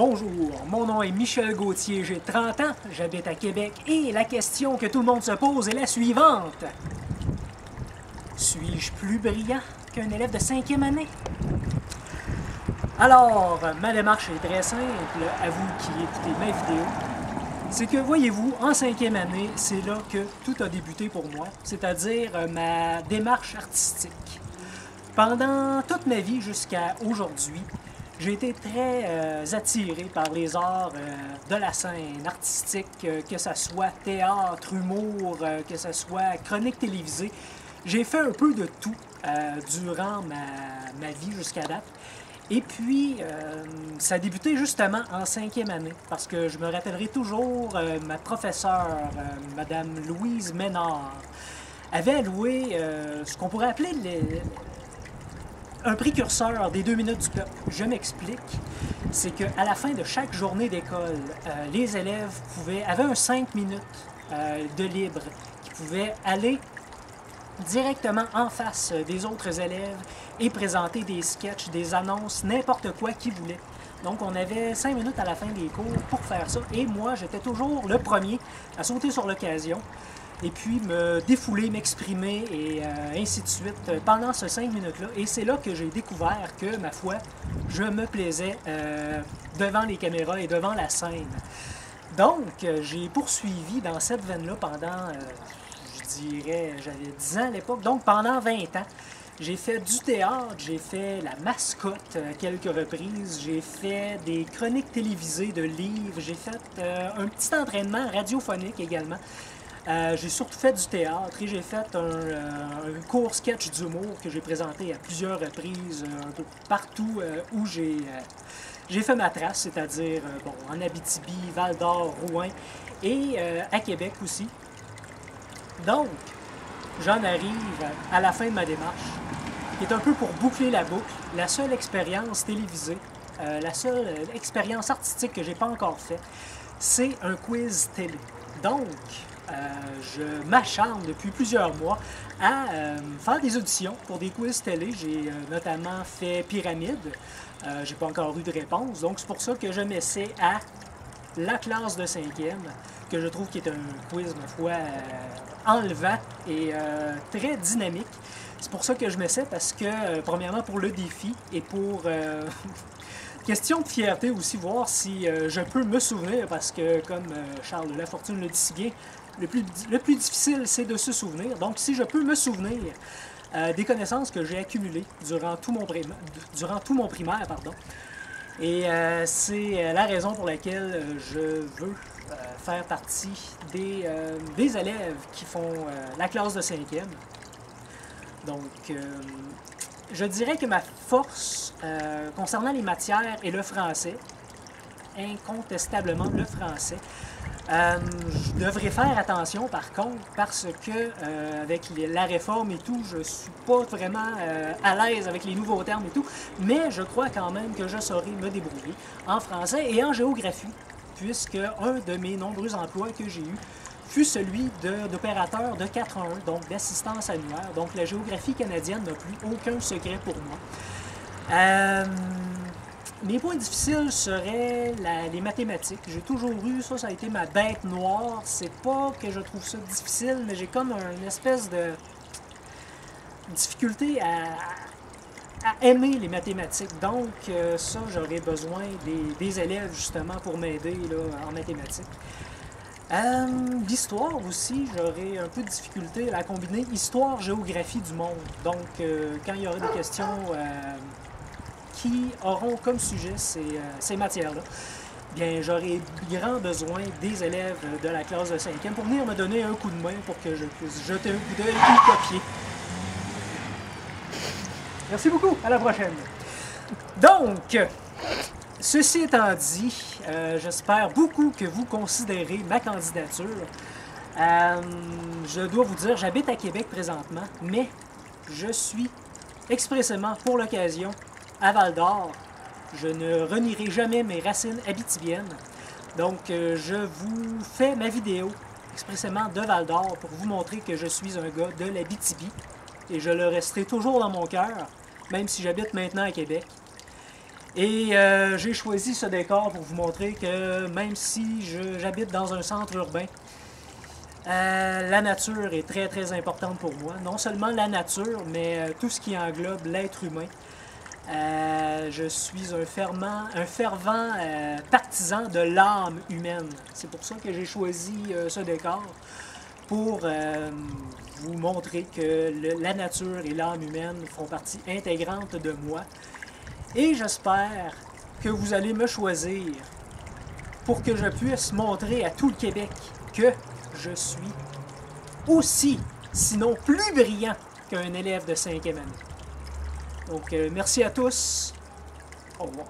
Bonjour, mon nom est Michel Gauthier, j'ai 30 ans, j'habite à Québec et la question que tout le monde se pose est la suivante. Suis-je plus brillant qu'un élève de 5e année? Alors, ma démarche est très simple, à vous qui écoutez ma vidéo. C'est que, voyez-vous, en 5e année, c'est là que tout a débuté pour moi, c'est-à-dire ma démarche artistique. Pendant toute ma vie jusqu'à aujourd'hui, j'ai été très attiré par les arts de la scène artistique, que ce soit théâtre, humour, que ce soit chronique télévisée. J'ai fait un peu de tout durant ma vie jusqu'à date. Et puis, ça a débuté justement en 5e année, parce que je me rappellerai toujours, ma professeure, Madame Louise Ménard, avait alloué ce qu'on pourrait appeler un précurseur des 2 minutes du peuple. Je m'explique. C'est qu'à la fin de chaque journée d'école, les élèves avaient un 5 minutes de libre qui pouvaient aller directement en face des autres élèves et présenter des sketchs, des annonces, n'importe quoi qu'ils voulaient. Donc, on avait 5 minutes à la fin des cours pour faire ça. Et moi, j'étais toujours le premier à sauter sur l'occasion et puis me défouler, m'exprimer et ainsi de suite pendant ces 5 minutes-là. Et c'est là que j'ai découvert que, ma foi, je me plaisais devant les caméras et devant la scène. Donc, j'ai poursuivi dans cette veine-là pendant, je dirais, j'avais 10 ans à l'époque, donc pendant 20 ans. J'ai fait du théâtre, j'ai fait la mascotte à quelques reprises, j'ai fait des chroniques télévisées de livres, j'ai fait un petit entraînement radiophonique également. J'ai surtout fait du théâtre et j'ai fait un court sketch d'humour que j'ai présenté à plusieurs reprises, un peu partout où j'ai fait ma trace, c'est-à-dire bon, en Abitibi, Val-d'Or, Rouen et à Québec aussi. Donc, j'en arrive à la fin de ma démarche, qui est un peu pour boucler la boucle, la seule expérience télévisée, la seule expérience artistique que j'ai pas encore fait, c'est un quiz télé. Donc, je m'acharne depuis plusieurs mois à faire des auditions pour des quiz télé. J'ai notamment fait Pyramide. J'ai pas encore eu de réponse, donc c'est pour ça que je m'essaie à la classe de 5e, que je trouve qui est un quiz, ma foi, enlevant et très dynamique. C'est pour ça que je m'essaie, parce que, premièrement, pour le défi et pour question de fierté aussi, voir si je peux me souvenir, parce que, comme Charles Lafortune le dit si bien, le plus difficile, c'est de se souvenir. Donc, si je peux me souvenir des connaissances que j'ai accumulées durant tout mon primaire, pardon. Et c'est la raison pour laquelle je veux faire partie des élèves qui font la classe de 5e. Donc, je dirais que ma force concernant les matières est le français, incontestablement le français. Je devrais faire attention par contre, parce que avec la réforme et tout, je suis pas vraiment à l'aise avec les nouveaux termes et tout, mais je crois quand même que je saurai me débrouiller en français et en géographie, puisque un de mes nombreux emplois que j'ai eu fut celui d'opérateur de 4-1, donc d'assistance annuaire. Donc la géographie canadienne n'a plus aucun secret pour moi. Mes points difficiles seraient les mathématiques. J'ai toujours eu, ça a été ma bête noire. C'est pas que je trouve ça difficile, mais j'ai comme une espèce de difficulté à aimer les mathématiques. Donc ça, j'aurais besoin des élèves justement pour m'aider en mathématiques. L'histoire aussi, j'aurais un peu de difficulté à combiner histoire-géographie du monde. Donc quand il y aura des questions qui auront comme sujet ces matières-là, bien, j'aurai grand besoin des élèves de la classe de 5e pour venir me donner un coup de main pour que je puisse jeter un coup d'œil ou copier. Merci beaucoup, à la prochaine. Donc, ceci étant dit, j'espère beaucoup que vous considérez ma candidature. Je dois vous dire, j'habite à Québec présentement, mais je suis expressément pour l'occasion à Val-d'Or. Je ne renierai jamais mes racines abitibiennes. Donc, je vous fais ma vidéo expressément de Val-d'Or pour vous montrer que je suis un gars de l'Abitibi. Et je le resterai toujours dans mon cœur, même si j'habite maintenant à Québec. Et j'ai choisi ce décor pour vous montrer que même si j'habite dans un centre urbain, la nature est très très importante pour moi. Non seulement la nature, mais tout ce qui englobe l'être humain. Je suis un fervent partisan de l'âme humaine. C'est pour ça que j'ai choisi ce décor, pour vous montrer que la nature et l'âme humaine font partie intégrante de moi. Et j'espère que vous allez me choisir pour que je puisse montrer à tout le Québec que je suis aussi, sinon plus brillant qu'un élève de 5e année. Donc, merci à tous. Au revoir.